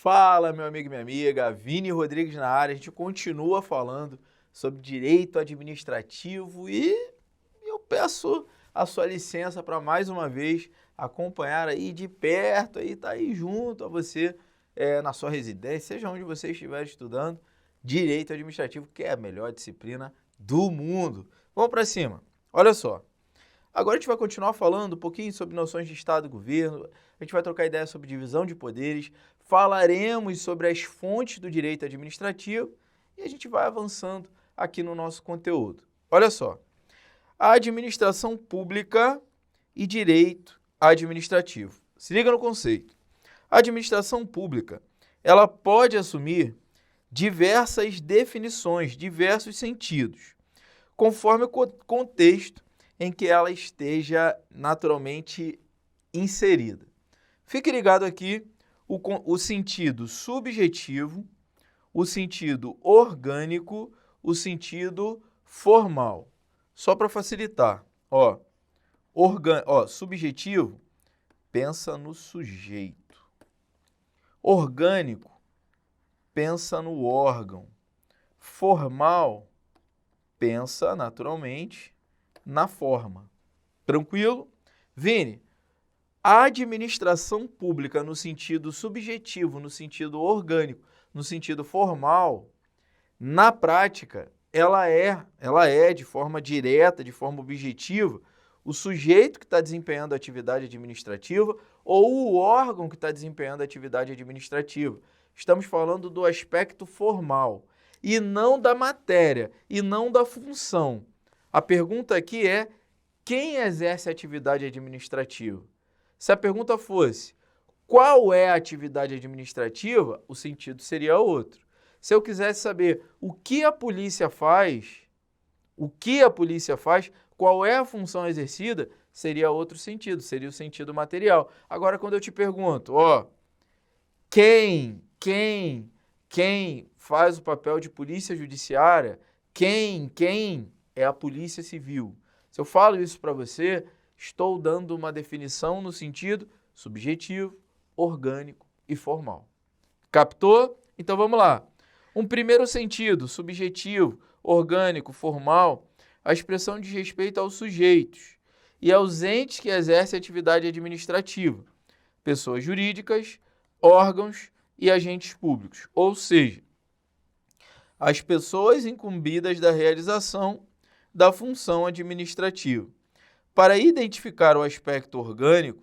Fala, meu amigo e minha amiga, Vini Rodrigues na área. A gente continua falando sobre direito administrativo e eu peço a sua licença para mais uma vez acompanhar aí de perto, aí tá aí junto a você na sua residência, seja onde você estiver estudando, direito administrativo, que é a melhor disciplina do mundo. Vamos para cima. Olha só. Agora a gente vai continuar falando um pouquinho sobre noções de Estado e governo, a gente vai trocar ideia sobre divisão de poderes, falaremos sobre as fontes do direito administrativo e a gente vai avançando aqui no nosso conteúdo. Olha só, a administração pública e direito administrativo. Se liga no conceito. A administração pública, ela pode assumir diversas definições, diversos sentidos, conforme o contexto em que ela esteja naturalmente inserida. Fique ligado aqui o sentido subjetivo, o sentido orgânico, o sentido formal. Só para facilitar, subjetivo, pensa no sujeito. Orgânico, pensa no órgão. Formal, pensa naturalmente na forma. Tranquilo? Vini, a administração pública no sentido subjetivo, no sentido orgânico, no sentido formal, na prática, ela é de forma direta, de forma objetiva, o sujeito que está desempenhando a atividade administrativa ou o órgão que está desempenhando a atividade administrativa. Estamos falando do aspecto formal e não da matéria e não da função. A pergunta aqui é, quem exerce a atividade administrativa? Se a pergunta fosse, qual é a atividade administrativa? O sentido seria outro. Se eu quisesse saber o que a polícia faz, qual é a função exercida, seria outro sentido, seria o sentido material. Agora, quando eu te pergunto, quem faz o papel de polícia judiciária, quem é a polícia civil. Se eu falo isso para você, estou dando uma definição no sentido subjetivo, orgânico e formal. Captou? Então vamos lá. Um primeiro sentido, subjetivo, orgânico, formal, a expressão diz respeito aos sujeitos e aos entes que exercem atividade administrativa, pessoas jurídicas, órgãos e agentes públicos, ou seja, as pessoas incumbidas da realização da função administrativa. Para identificar o aspecto orgânico,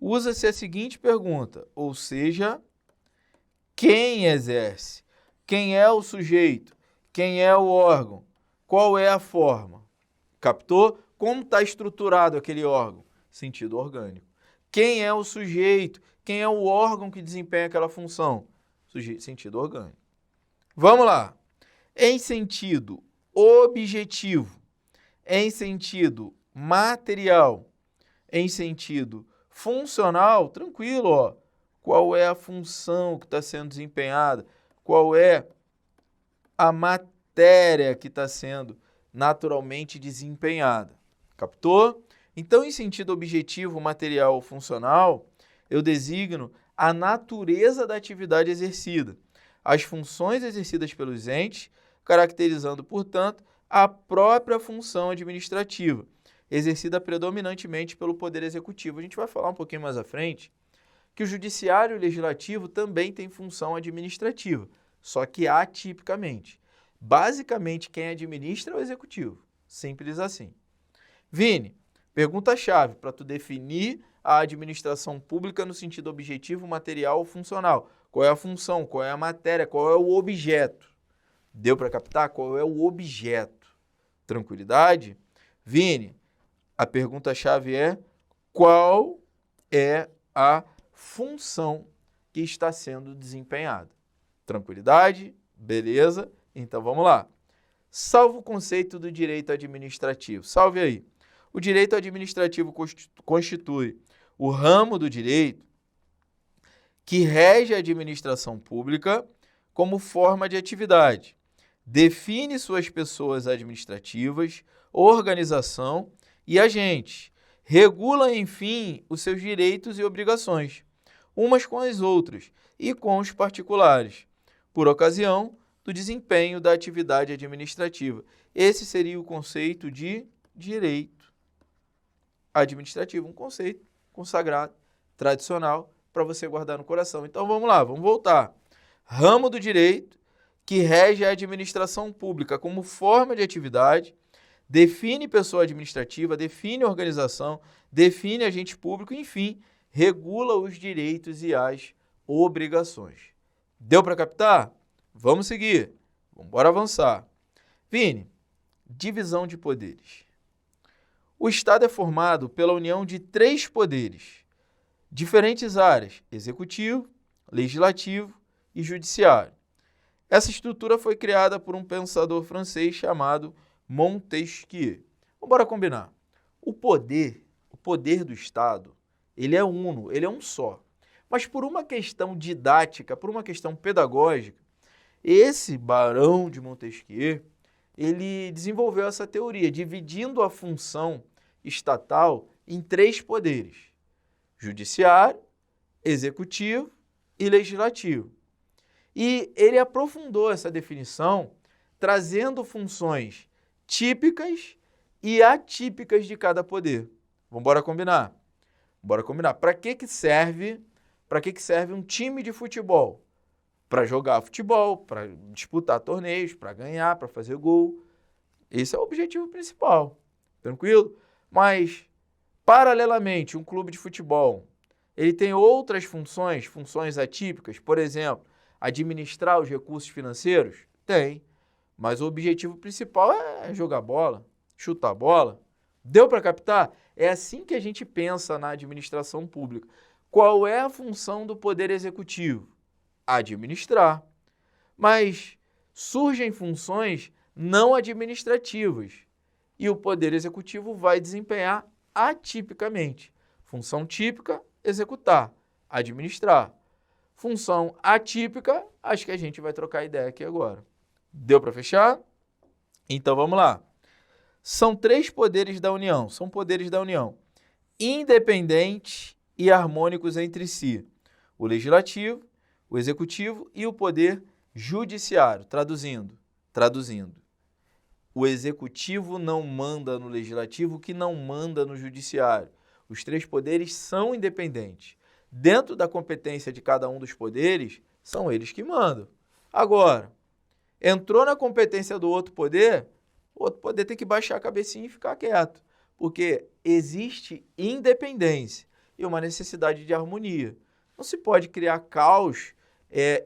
usa-se a seguinte pergunta, ou seja, quem exerce? Quem é o sujeito? Quem é o órgão? Qual é a forma? Captou? Como está estruturado aquele órgão? Sentido orgânico. Quem é o sujeito? Quem é o órgão que desempenha aquela função? Sentido orgânico. Vamos lá. Em sentido objetivo, em sentido material, em sentido funcional, tranquilo, qual é a função que está sendo desempenhada, qual é a matéria que está sendo naturalmente desempenhada. Captou? Então, em sentido objetivo, material ou funcional, eu designo a natureza da atividade exercida, as funções exercidas pelos entes, caracterizando, portanto, a própria função administrativa, exercida predominantemente pelo Poder Executivo. A gente vai falar um pouquinho mais à frente que o Judiciário e o Legislativo também têm função administrativa, só que atipicamente. Basicamente, quem administra é o Executivo. Simples assim. Vini, pergunta-chave para tu definir a administração pública no sentido objetivo, material ou funcional. Qual é a função? Qual é a matéria? Qual é o objeto? Deu para captar? Qual é o objeto? Tranquilidade? Vini, a pergunta-chave é qual é a função que está sendo desempenhada? Tranquilidade? Beleza? Então vamos lá. Salva o conceito do direito administrativo. Salve aí. O direito administrativo constitui o ramo do direito que rege a administração pública como forma de atividade. Define suas pessoas administrativas, organização e agentes. Regula, enfim, os seus direitos e obrigações, umas com as outras, e com os particulares, por ocasião do desempenho da atividade administrativa. Esse seria o conceito de direito administrativo, um conceito consagrado, tradicional, para você guardar no coração. Então vamos lá, vamos voltar. Ramo do direito que rege a administração pública como forma de atividade, define pessoa administrativa, define organização, define agente público, enfim, regula os direitos e as obrigações. Deu para captar? Vamos seguir. Vamos avançar. Vini, divisão de poderes. O Estado é formado pela união de 3 poderes, diferentes áreas: executivo, legislativo e judiciário. Essa estrutura foi criada por um pensador francês chamado Montesquieu. Vamos combinar. O poder do Estado, ele é uno, ele é um só. Mas por uma questão didática, por uma questão pedagógica, esse Barão de Montesquieu, ele desenvolveu essa teoria, dividindo a função estatal em 3 poderes: judiciário, executivo e legislativo. E ele aprofundou essa definição, trazendo funções típicas e atípicas de cada poder. Vamos combinar? Bora combinar. Para que serve um time de futebol? Para jogar futebol, para disputar torneios, para ganhar, para fazer gol. Esse é o objetivo principal. Tranquilo? Mas, paralelamente, um clube de futebol, ele tem outras funções atípicas, por exemplo, administrar os recursos financeiros? Tem. Mas o objetivo principal é jogar bola, chutar bola. Deu para captar? É assim que a gente pensa na administração pública. Qual é a função do Poder Executivo? Administrar. Mas surgem funções não administrativas e o Poder Executivo vai desempenhar atipicamente. Função típica, executar, administrar. Função atípica, acho que a gente vai trocar ideia aqui agora. Deu para fechar? Então vamos lá. São 3 poderes da União, independentes e harmônicos entre si: o legislativo, o executivo e o poder judiciário. Traduzindo, o executivo não manda no legislativo, que não manda no judiciário. Os 3 poderes são independentes. Dentro da competência de cada um dos poderes, são eles que mandam. Agora, entrou na competência do outro poder, o outro poder tem que baixar a cabecinha e ficar quieto, porque existe independência e uma necessidade de harmonia. Não se pode criar caos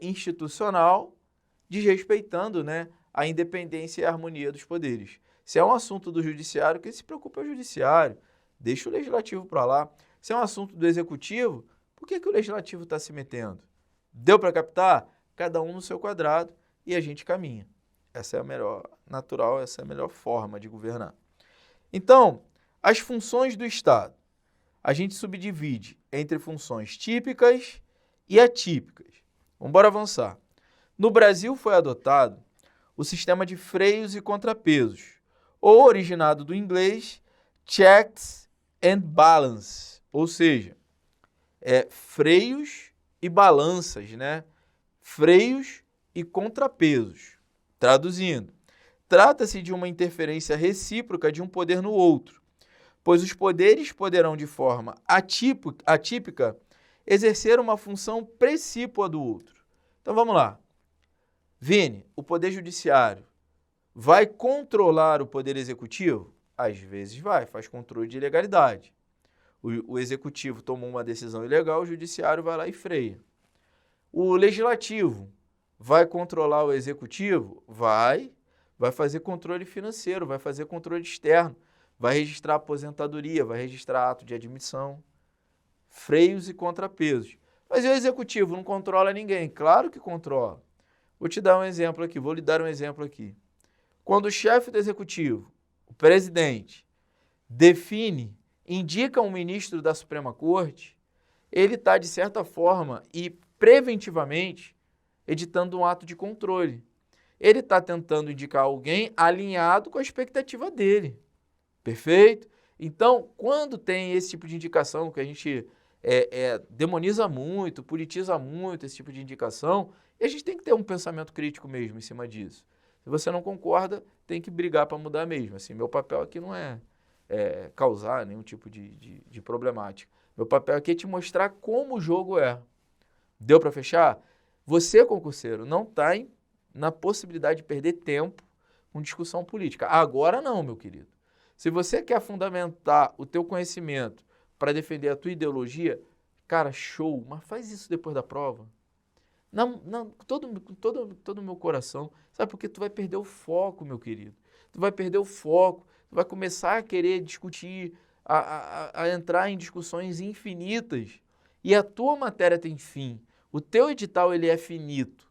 institucional desrespeitando, a independência e a harmonia dos poderes. Se é um assunto do judiciário, quem se preocupa é o judiciário, deixa o legislativo para lá. Se é um assunto do executivo, por que o legislativo está se metendo? Deu para captar? Cada um no seu quadrado e a gente caminha. Essa é a melhor natural, essa é a melhor forma de governar. Então, as funções do Estado, a gente subdivide entre funções típicas e atípicas. Vamos avançar. No Brasil foi adotado o sistema de freios e contrapesos, ou originado do inglês checks and balance, ou seja, freios e balanças, Freios e contrapesos. Traduzindo, trata-se de uma interferência recíproca de um poder no outro, pois os poderes poderão, de forma atípica, exercer uma função precípua do outro. Então vamos lá. Vini, o Poder Judiciário vai controlar o Poder Executivo? Às vezes vai, faz controle de ilegalidade. O Executivo tomou uma decisão ilegal, o Judiciário vai lá e freia. O Legislativo vai controlar o Executivo? Vai fazer controle financeiro, vai fazer controle externo, vai registrar aposentadoria, vai registrar ato de admissão. Freios e contrapesos. Mas o Executivo não controla ninguém? Claro que controla. Vou lhe dar um exemplo aqui. Quando o chefe do Executivo, o presidente, indica um ministro da Suprema Corte, ele está, de certa forma e preventivamente, editando um ato de controle. Ele está tentando indicar alguém alinhado com a expectativa dele. Perfeito? Então, quando tem esse tipo de indicação que a gente demoniza muito, politiza muito esse tipo de indicação, e a gente tem que ter um pensamento crítico mesmo em cima disso. Se você não concorda, tem que brigar para mudar mesmo. Assim, meu papel aqui não é causar nenhum tipo de problemática. Meu papel aqui é te mostrar como o jogo é. Deu para fechar? Você, concurseiro, não está na possibilidade de perder tempo com discussão política. Agora não, meu querido. Se você quer fundamentar o teu conhecimento para defender a tua ideologia, cara, show, mas faz isso depois da prova. Não, todo o meu coração. Sabe, porque tu vai perder o foco, meu querido. Tu vai perder o foco, tu vai começar a querer discutir, a entrar em discussões infinitas. E a tua matéria tem fim. O teu edital, ele é finito.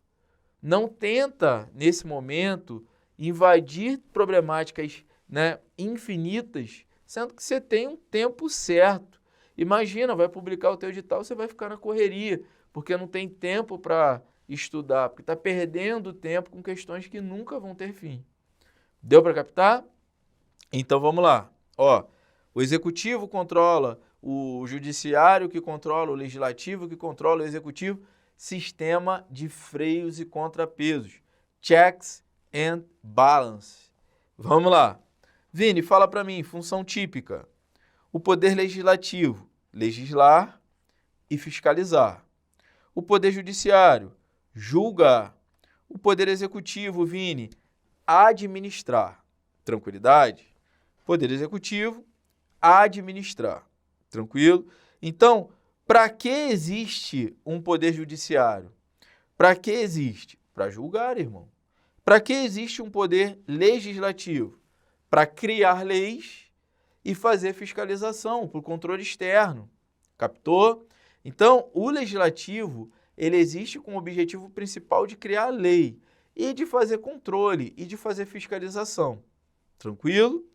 Não tenta, nesse momento, invadir problemáticas, né, infinitas, sendo que você tem um tempo certo. Imagina, vai publicar o teu edital, você vai ficar na correria, porque não tem tempo para estudar, porque está perdendo tempo com questões que nunca vão ter fim. Deu para captar? Então vamos lá. Ó, o executivo controla, o judiciário que controla, o legislativo que controla, o executivo, sistema de freios e contrapesos. Checks and balance. Vamos lá. Vini, fala para mim, função típica. O poder legislativo, legislar e fiscalizar. O poder judiciário, julgar. O poder executivo, Vini, administrar. Tranquilidade? Poder executivo, administrar. Tranquilo? Então, para que existe um poder judiciário? Para que existe? Para julgar, irmão. Para que existe um poder legislativo? Para criar leis e fazer fiscalização por controle externo. Captou? Então, o legislativo, ele existe com o objetivo principal de criar lei e de fazer controle e de fazer fiscalização. Tranquilo?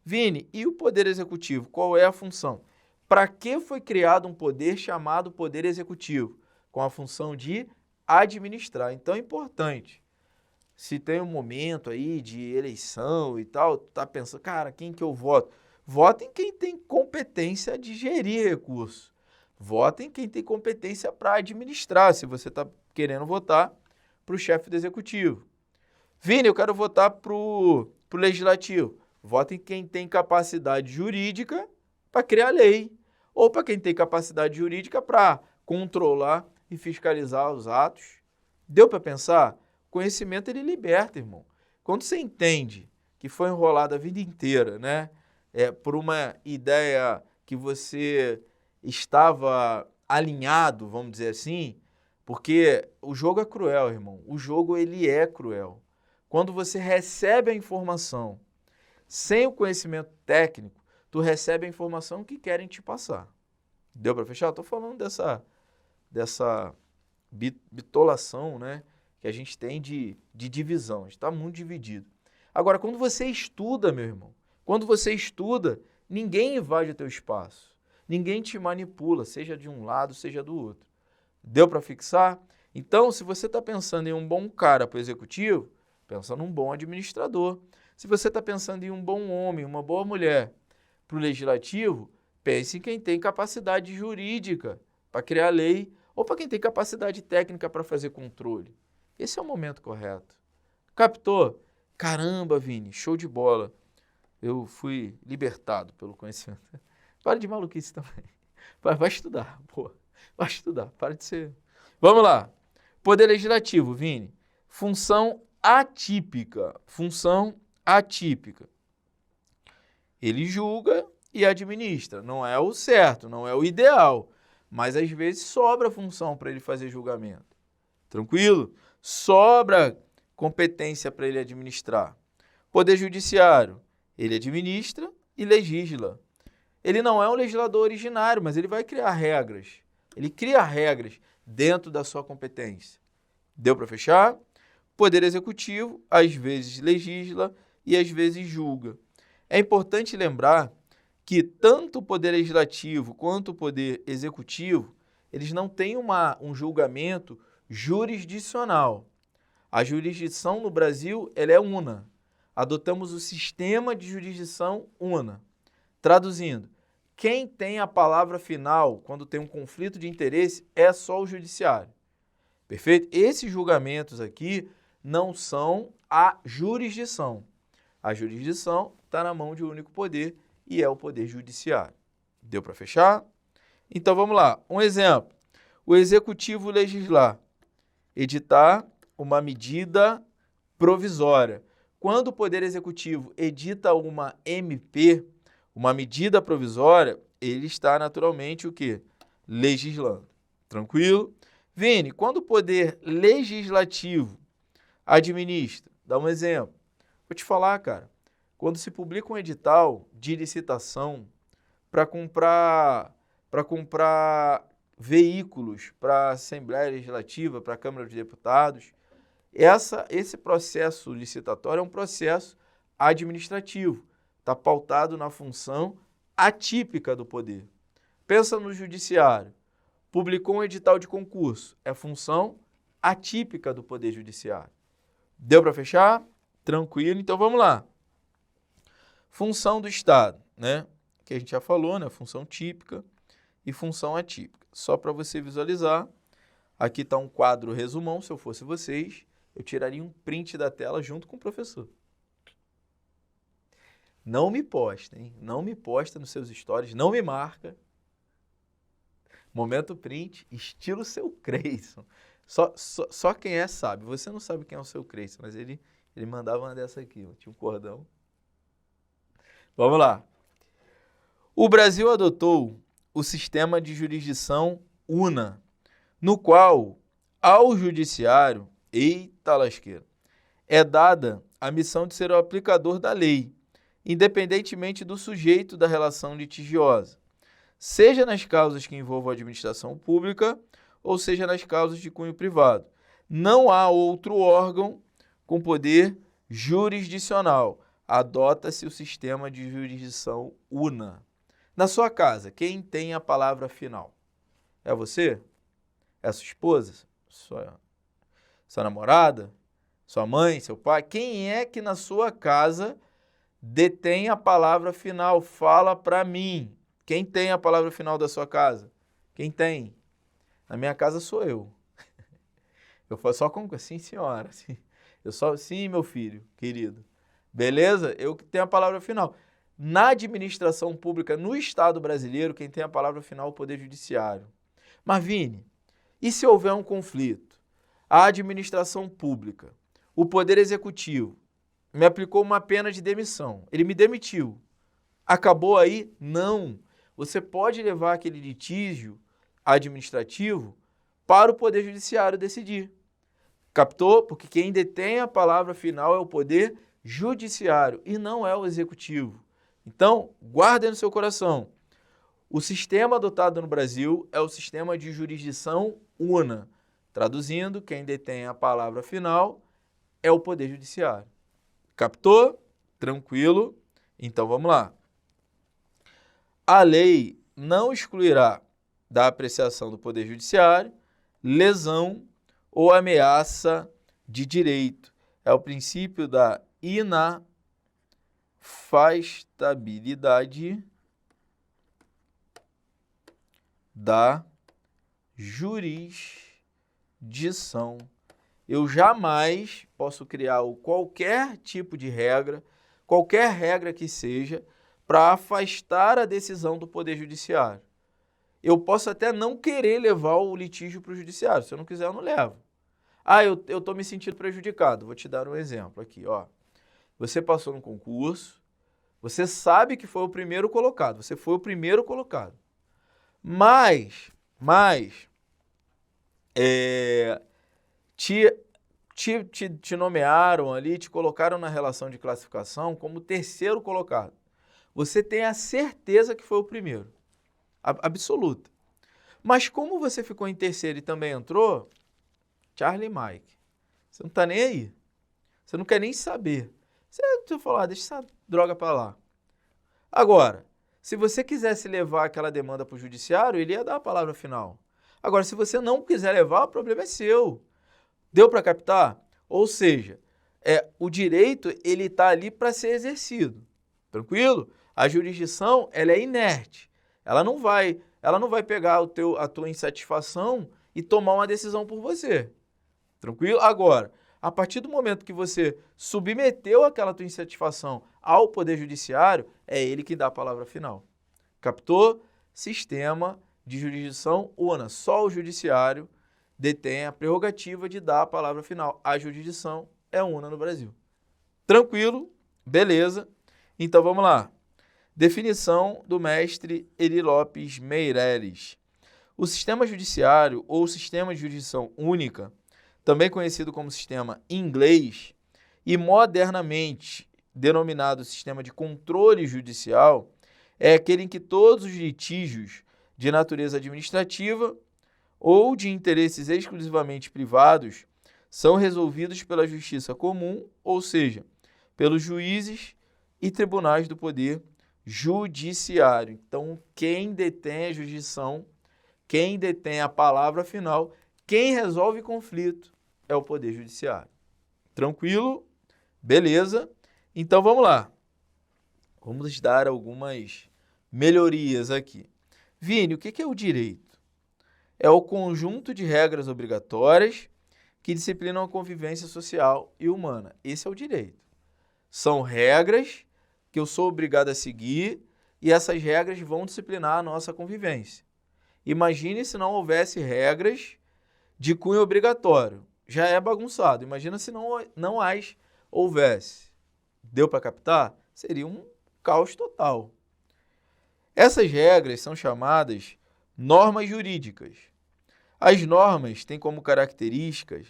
Vini, e o poder executivo, qual é a função? Para que foi criado um poder chamado poder executivo? Com a função de administrar. Então é importante. Se tem um momento aí de eleição e tal, tu tá pensando, cara, quem que eu voto? Vota em quem tem competência de gerir recursos. Vota em quem tem competência para administrar, se você está querendo votar para o chefe do executivo. Vini, eu quero votar para o legislativo. Vota em quem tem capacidade jurídica para criar lei. Ou para quem tem capacidade jurídica para controlar e fiscalizar os atos. Deu para pensar? Conhecimento, ele liberta, irmão. Quando você entende que foi enrolado a vida inteira, né? Por uma ideia que você estava alinhado, vamos dizer assim, porque o jogo é cruel, irmão. O jogo, ele é cruel. Quando você recebe a informação sem o conhecimento técnico, tu recebe a informação que querem te passar. Deu para fechar? Estou falando dessa bitolação, né, que a gente tem de divisão. A gente está muito dividido. Agora, quando você estuda, meu irmão, quando você estuda, ninguém invade o teu espaço. Ninguém te manipula, seja de um lado, seja do outro. Deu para fixar? Então, se você está pensando em um bom cara para o executivo, pensa num bom administrador. Se você está pensando em um bom homem, uma boa mulher para o legislativo, pense em quem tem capacidade jurídica para criar lei ou para quem tem capacidade técnica para fazer controle. Esse é o momento correto. Captou? Caramba, Vini, show de bola. Eu fui libertado pelo conhecimento. Para de maluquice também. Vai estudar, pô. Vai estudar, para de ser... Vamos lá. Poder legislativo, Vini. Função atípica. Função atípica. Ele julga e administra. Não é o certo, não é o ideal. Mas às vezes sobra função para ele fazer julgamento. Tranquilo? Sobra competência para ele administrar. Poder judiciário. Ele administra e legisla. Ele não é um legislador originário, mas ele vai criar regras. Ele cria regras dentro da sua competência. Deu para fechar? Poder executivo, às vezes legisla e às vezes julga. É importante lembrar que tanto o poder legislativo quanto o poder executivo, eles não têm um julgamento jurisdicional. A jurisdição no Brasil, ela é una. Adotamos o sistema de jurisdição una. Traduzindo, quem tem a palavra final quando tem um conflito de interesse é só o judiciário. Perfeito? Esses julgamentos aqui não são a jurisdição. A jurisdição está na mão de um único poder e é o poder judiciário. Deu para fechar? Então vamos lá. Um exemplo. O executivo legislar, editar uma medida provisória. Quando o poder executivo edita uma MP, uma medida provisória, ele está naturalmente o quê? Legislando. Tranquilo? Vini, quando o poder legislativo administra, dá um exemplo. Vou te falar, cara, quando se publica um edital de licitação para comprar veículos para a Assembleia Legislativa, para a Câmara dos Deputados, esse processo licitatório é um processo administrativo, está pautado na função atípica do poder. Pensa no judiciário, publicou um edital de concurso, é função atípica do poder judiciário. Deu para fechar? Tranquilo, então vamos lá. Função do Estado, né? Que a gente já falou, né? Função típica e função atípica. Só para você visualizar, aqui está um quadro resumão, se eu fosse vocês, eu tiraria um print da tela junto com o professor. Não me posta, hein? Não me posta nos seus stories, não me marca. Momento print, estilo seu Creyson. Só quem é sabe. Você não sabe quem é o seu Creyson, mas ele mandava uma dessa aqui, ó. Tinha um cordão. Vamos lá. O Brasil adotou o sistema de jurisdição una, no qual ao judiciário, eita lasqueira, é dada a missão de ser o aplicador da lei, independentemente do sujeito da relação litigiosa, seja nas causas que envolvam a administração pública ou seja nas causas de cunho privado. Não há outro órgão com poder jurisdicional. Adota-se o sistema de jurisdição una. Na sua casa, quem tem a palavra final? É você? É a sua esposa? Sua namorada? Sua mãe? Seu pai? Quem é que na sua casa detém a palavra final? Fala para mim. Quem tem a palavra final da sua casa? Quem tem? Na minha casa sou eu. Eu faço só com sim, senhora. Sim, meu filho, querido. Beleza? Eu que tenho a palavra final. Na administração pública, no Estado brasileiro, quem tem a palavra final é o Poder Judiciário. Mas, Vini, e se houver um conflito? A administração pública, o Poder Executivo, me aplicou uma pena de demissão. Ele me demitiu. Acabou aí? Não. Você pode levar aquele litígio administrativo para o Poder Judiciário decidir. Captou? Porque quem detém a palavra final é o Poder Judiciário e não é o Executivo. Então, guarde no seu coração. O sistema adotado no Brasil é o sistema de jurisdição una. Traduzindo, quem detém a palavra final é o Poder Judiciário. Captou? Tranquilo? Então, vamos lá. A lei não excluirá da apreciação do Poder Judiciário lesão ou ameaça de direito. É o princípio da inafastabilidade da jurisdição. Eu jamais posso criar qualquer tipo de regra, qualquer regra que seja, para afastar a decisão do Poder Judiciário. Eu posso até não querer levar o litígio para o judiciário. Se eu não quiser, eu não levo. Ah, eu estou me sentindo prejudicado. Vou te dar um exemplo aqui, ó. Você passou no concurso, você sabe que foi o primeiro colocado, você foi o primeiro colocado. Mas te nomearam ali, te colocaram na relação de classificação como terceiro colocado. Você tem a certeza que foi o primeiro. Absoluta. Mas como você ficou em terceiro e também entrou, Charlie e Mike, você não tá nem aí. Você não quer nem saber. Você falar, deixa essa droga para lá. Agora, se você quisesse levar aquela demanda para o judiciário, ele ia dar a palavra final. Agora, se você não quiser levar, o problema é seu. Deu para captar? Ou seja, o direito ele está ali para ser exercido. Tranquilo? A jurisdição ela é inerte. Ela não vai pegar a tua insatisfação e tomar uma decisão por você. Tranquilo? Agora, a partir do momento que você submeteu aquela tua insatisfação ao Poder Judiciário, é ele que dá a palavra final. Captou? Sistema de jurisdição una. Só o Judiciário detém a prerrogativa de dar a palavra final. A jurisdição é una no Brasil. Tranquilo? Beleza. Então vamos lá. Definição do mestre Eri Lopes Meireles. O sistema judiciário ou sistema de jurisdição única, também conhecido como sistema inglês e modernamente denominado sistema de controle judicial, é aquele em que todos os litígios de natureza administrativa ou de interesses exclusivamente privados são resolvidos pela justiça comum, ou seja, pelos juízes e tribunais do poder judiciário. Então, quem detém a jurisdição, quem detém a palavra final, quem resolve conflito é o Poder Judiciário. Tranquilo? Beleza? Então, vamos lá. Vamos dar algumas melhorias aqui. Vini, o que é o direito? É o conjunto de regras obrigatórias que disciplinam a convivência social e humana. Esse é o direito. São regras que eu sou obrigado a seguir e essas regras vão disciplinar a nossa convivência. Imagine se não houvesse regras de cunho obrigatório. Já é bagunçado. Imagina se não as houvesse. Deu para captar? Seria um caos total. Essas regras são chamadas normas jurídicas. As normas têm como características,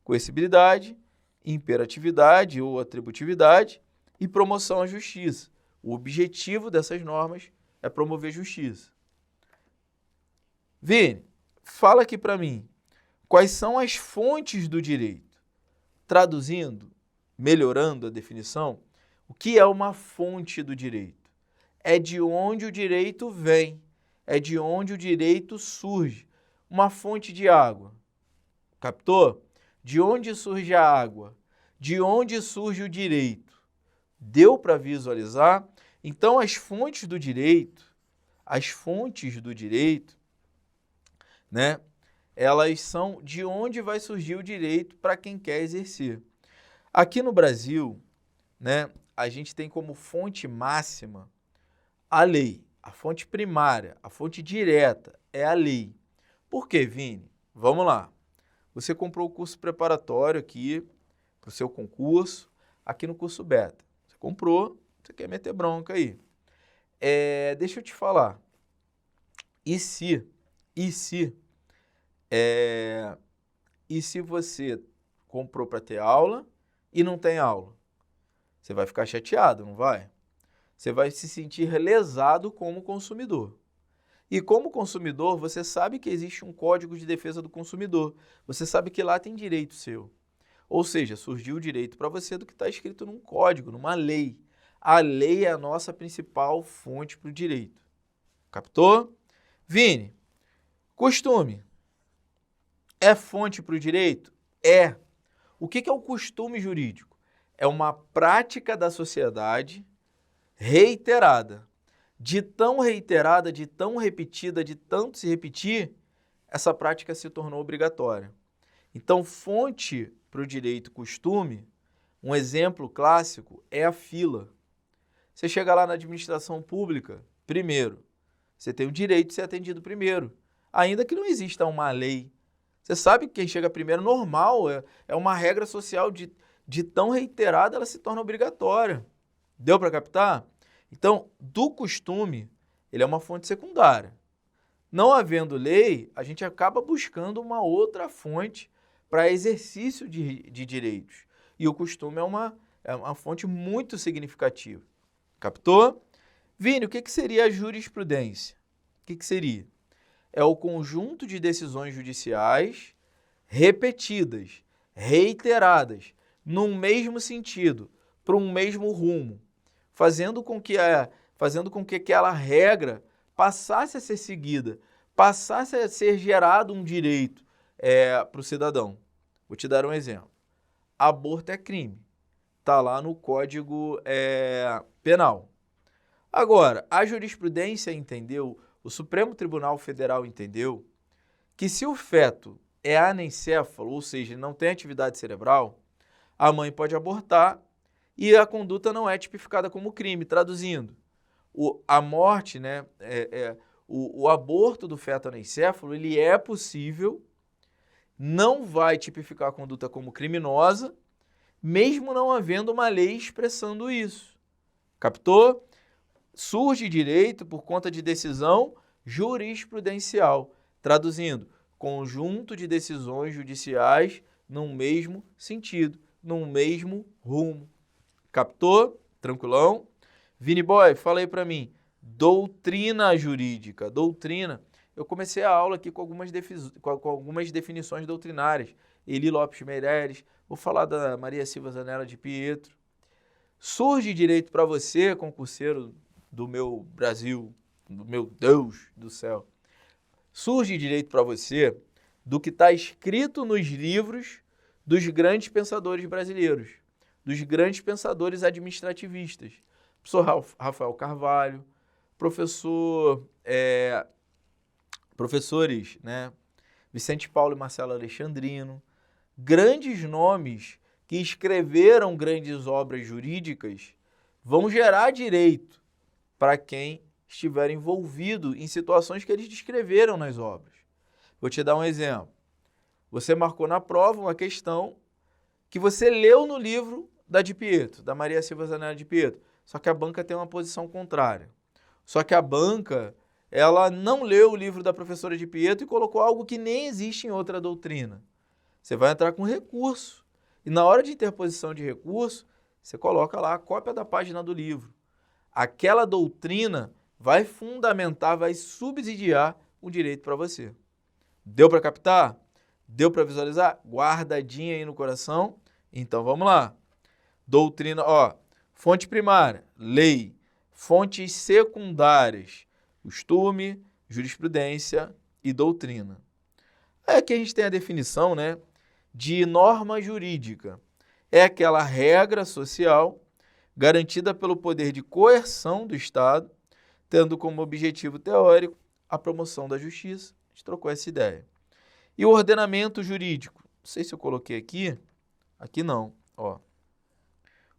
coercibilidade, imperatividade ou atributividade e promoção à justiça. O objetivo dessas normas é promover justiça. Vini, fala aqui para mim, quais são as fontes do direito? Traduzindo, melhorando a definição, o que é uma fonte do direito? É de onde o direito vem, é de onde o direito surge. Uma fonte de água. Captou? De onde surge a água? De onde surge o direito? Deu para visualizar? Então, as fontes do direito, elas são de onde vai surgir o direito para quem quer exercer. Aqui no Brasil, a gente tem como fonte máxima a lei, a fonte primária, a fonte direta é a lei. Por quê, Vini? Vamos lá. Você comprou o curso preparatório aqui para o seu concurso, aqui no curso beta. Você comprou, você quer meter bronca aí. Deixa eu te falar. E se você comprou para ter aula e não tem aula? Você vai ficar chateado, não vai? Você vai se sentir lesado como consumidor. E como consumidor, você sabe que existe um Código de Defesa do Consumidor. Você sabe que lá tem direito seu. Ou seja, surgiu o direito para você do que está escrito num código, numa lei. A lei é a nossa principal fonte para o direito. Captou? Vini, costume é fonte para o direito? É. O que é o costume jurídico? É uma prática da sociedade reiterada. De tão reiterada, de tão repetida, de tanto se repetir, essa prática se tornou obrigatória. Então, fonte para o direito costume, um exemplo clássico é a fila. Você chega lá na administração pública, primeiro, você tem o direito de ser atendido primeiro, ainda que não exista uma lei. Você sabe que quem chega primeiro, normal, é uma regra social de tão reiterada, ela se torna obrigatória. Deu para captar? Então, do costume, ele é uma fonte secundária. Não havendo lei, a gente acaba buscando uma outra fonte para exercício de direitos. E o costume é uma fonte muito significativa. Captou? Vini, o que seria a jurisprudência? O que seria? É o conjunto de decisões judiciais repetidas, reiteradas, num mesmo sentido, para um mesmo rumo, fazendo com que aquela regra passasse a ser seguida, passasse a ser gerado um direito para o cidadão. Vou te dar um exemplo. Aborto é crime. Está lá no Código Penal. Agora, a jurisprudência entendeu, o Supremo Tribunal Federal entendeu, que se o feto é anencéfalo, ou seja, não tem atividade cerebral, a mãe pode abortar e a conduta não é tipificada como crime. Traduzindo, a morte, né, o aborto do feto anencéfalo, ele é possível, não vai tipificar a conduta como criminosa, mesmo não havendo uma lei expressando isso. Captou? Surge direito por conta de decisão jurisprudencial. Traduzindo, conjunto de decisões judiciais num mesmo sentido, num mesmo rumo. Captou? Tranquilão? Vini Boy, fala aí pra mim. Doutrina jurídica. Doutrina. Eu comecei a aula aqui com algumas definições doutrinárias. Eli Lopes Meireles, vou falar da Maria Silva Zanella de Pietro. Surge direito para você, concurseiro do meu Brasil, do meu Deus do céu. Surge direito para você do que está escrito nos livros dos grandes pensadores brasileiros, dos grandes pensadores administrativistas. Professor Rafael Carvalho, professores, né, Vicente Paulo e Marcelo Alexandrino, grandes nomes que escreveram grandes obras jurídicas vão gerar direito para quem estiver envolvido em situações que eles descreveram nas obras. Vou te dar um exemplo. Você marcou na prova uma questão que você leu no livro da de Pietro, da Maria Silva Zanella de Pietro, só que a banca tem uma posição contrária. Só que a banca, ela não leu o livro da professora de Pietro e colocou algo que nem existe em outra doutrina. Você vai entrar com recurso. E na hora de interposição de recurso, você coloca lá a cópia da página do livro. Aquela doutrina vai fundamentar, vai subsidiar o direito para você. Deu para captar? Deu para visualizar? Guardadinha aí no coração? Então vamos lá. Doutrina, ó, fonte primária, lei. Fontes secundárias, costume, jurisprudência e doutrina. Aqui a gente tem a definição, né, de norma jurídica. É aquela regra social garantida pelo poder de coerção do Estado, tendo como objetivo teórico a promoção da justiça. A gente trocou essa ideia. E o ordenamento jurídico? Não sei se eu coloquei aqui. Aqui não. Ó.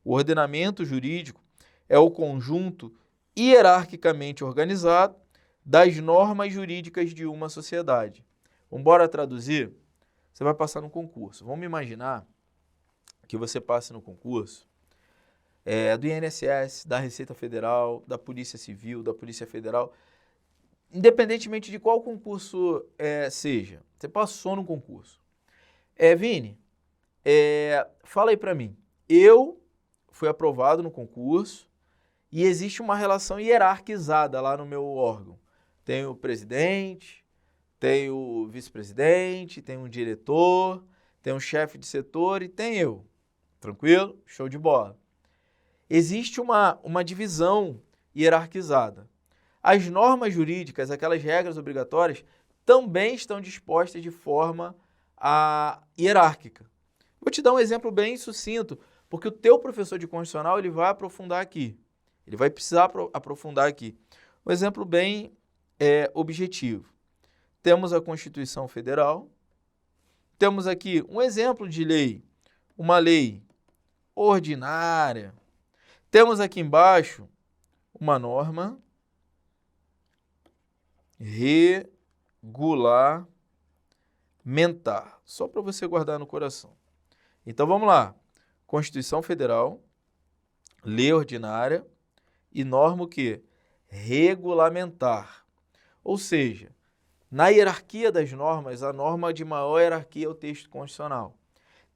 O ordenamento jurídico é o conjunto hierarquicamente organizado das normas jurídicas de uma sociedade. Vamos embora traduzir? Você vai passar no concurso. Vamos imaginar que você passe no concurso do INSS, da Receita Federal, da Polícia Civil, da Polícia Federal, independentemente de qual concurso seja. Você passou no concurso. Vini, fala aí para mim. Eu fui aprovado no concurso e existe uma relação hierarquizada lá no meu órgão. Tem o presidente, tem o vice-presidente, tem um diretor, tem um chefe de setor e tem eu. Tranquilo? Show de bola. Existe uma divisão hierarquizada. As normas jurídicas, aquelas regras obrigatórias, também estão dispostas de forma hierárquica. Vou te dar um exemplo bem sucinto, porque o teu professor de constitucional ele vai aprofundar aqui. Ele vai precisar aprofundar aqui. Um exemplo bem objetivo. Temos a Constituição Federal, temos aqui um exemplo de lei, uma lei ordinária. Temos aqui embaixo uma norma regulamentar, só para você guardar no coração. Então vamos lá, Constituição Federal, lei ordinária e norma o quê? Regulamentar. Ou seja, na hierarquia das normas, a norma de maior hierarquia é o texto constitucional.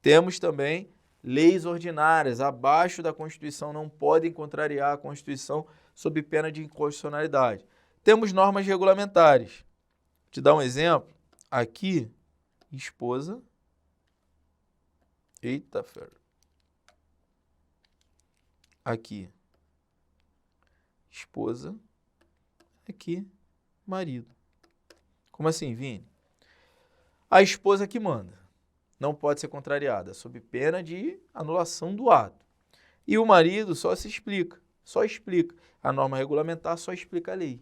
Temos também leis ordinárias, abaixo da Constituição, não podem contrariar a Constituição sob pena de inconstitucionalidade. Temos normas regulamentares. Vou te dar um exemplo. Aqui, esposa. Eita, ferro. Aqui, esposa. Aqui, marido. Como assim, Vini? A esposa que manda. Não pode ser contrariada, sob pena de anulação do ato. E o marido só se explica. só explica. A norma regulamentar só explica a lei.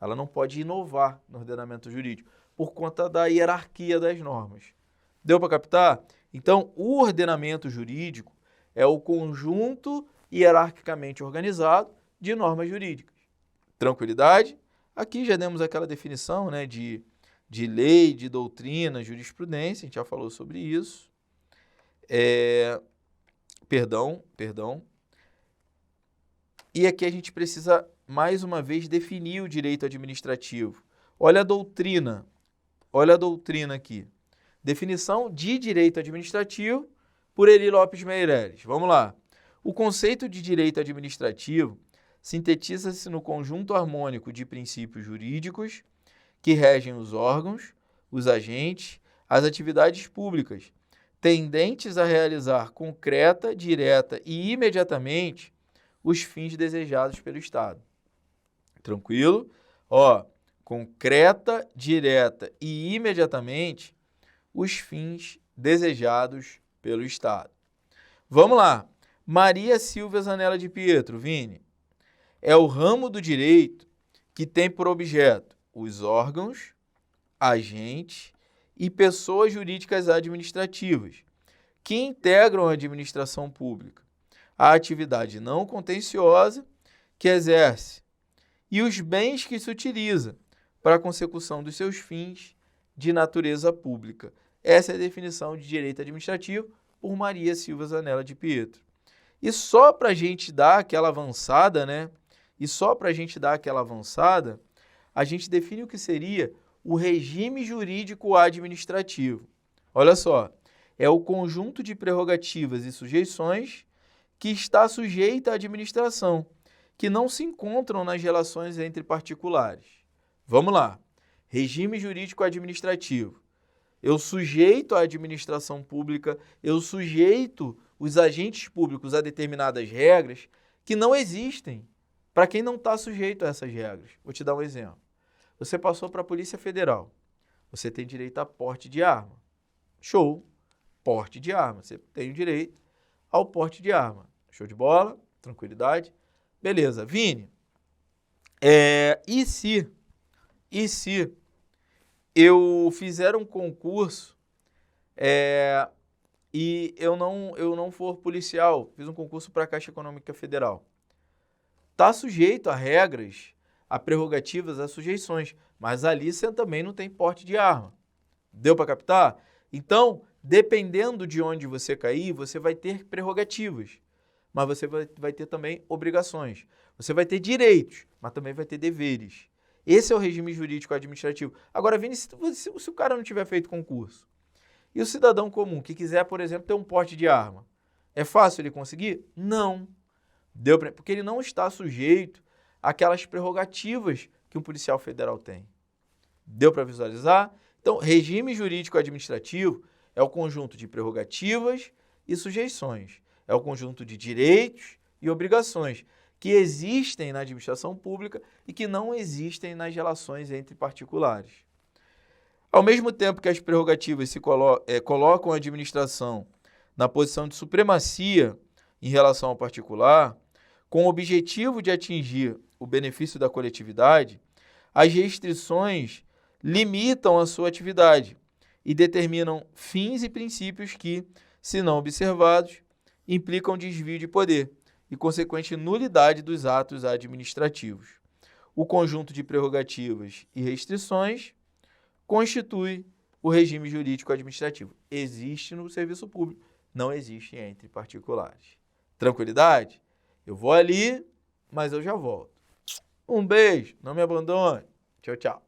Ela não pode inovar no ordenamento jurídico por conta da hierarquia das normas. Deu para captar? Então, o ordenamento jurídico é o conjunto hierarquicamente organizado de normas jurídicas. Tranquilidade? Aqui já demos aquela definição, né, de lei, de doutrina, jurisprudência, a gente já falou sobre isso. Perdão. E aqui a gente precisa, mais uma vez, definir o direito administrativo. Olha a doutrina aqui. Definição de direito administrativo por Eli Lopes Meireles. Vamos lá. O conceito de direito administrativo sintetiza-se no conjunto harmônico de princípios jurídicos que regem os órgãos, os agentes, as atividades públicas, tendentes a realizar concreta, direta e imediatamente os fins desejados pelo Estado. Tranquilo? Concreta, direta e imediatamente os fins desejados pelo Estado. Vamos lá. Maria Silvia Zanella de Pietro, Vini, é o ramo do direito que tem por objeto os órgãos, agentes e pessoas jurídicas administrativas que integram a administração pública, a atividade não contenciosa que exerce e os bens que se utiliza para a consecução dos seus fins de natureza pública. Essa é a definição de direito administrativo por Maria Silvia Zanella de Pietro. E só para a gente dar aquela avançada, a gente define o que seria o regime jurídico administrativo. Olha só, é o conjunto de prerrogativas e sujeições que está sujeita à administração, que não se encontram nas relações entre particulares. Vamos lá. Regime jurídico administrativo. Eu sujeito a administração pública, eu sujeito os agentes públicos a determinadas regras que não existem para quem não está sujeito a essas regras. Vou te dar um exemplo. Você passou para a Polícia Federal. Você tem direito a porte de arma. Show. Porte de arma. Você tem o direito ao porte de arma. Show de bola? Tranquilidade? Beleza. Vini, e se eu fizer um concurso e eu não for policial, fiz um concurso para a Caixa Econômica Federal, está sujeito a regras, a prerrogativas, a sujeições, mas ali você também não tem porte de arma. Deu para captar? Então, dependendo de onde você cair, você vai ter prerrogativas, mas você vai ter também obrigações. Você vai ter direitos, mas também vai ter deveres. Esse é o regime jurídico administrativo. Agora, Vini, se o cara não tiver feito concurso, e o cidadão comum que quiser, por exemplo, ter um porte de arma, é fácil ele conseguir? Não. Porque ele não está sujeito àquelas prerrogativas que um policial federal tem. Deu para visualizar? Então, regime jurídico administrativo é o conjunto de prerrogativas e sujeições. É o conjunto de direitos e obrigações que existem na administração pública e que não existem nas relações entre particulares. Ao mesmo tempo que as prerrogativas colocam a administração na posição de supremacia em relação ao particular, com o objetivo de atingir o benefício da coletividade, as restrições limitam a sua atividade e determinam fins e princípios que, se não observados, implicam desvio de poder e consequente nulidade dos atos administrativos. O conjunto de prerrogativas e restrições constitui o regime jurídico administrativo. Existe no serviço público, não existe entre particulares. Tranquilidade? Eu vou ali, mas eu já volto. Um beijo, não me abandone. Tchau, tchau.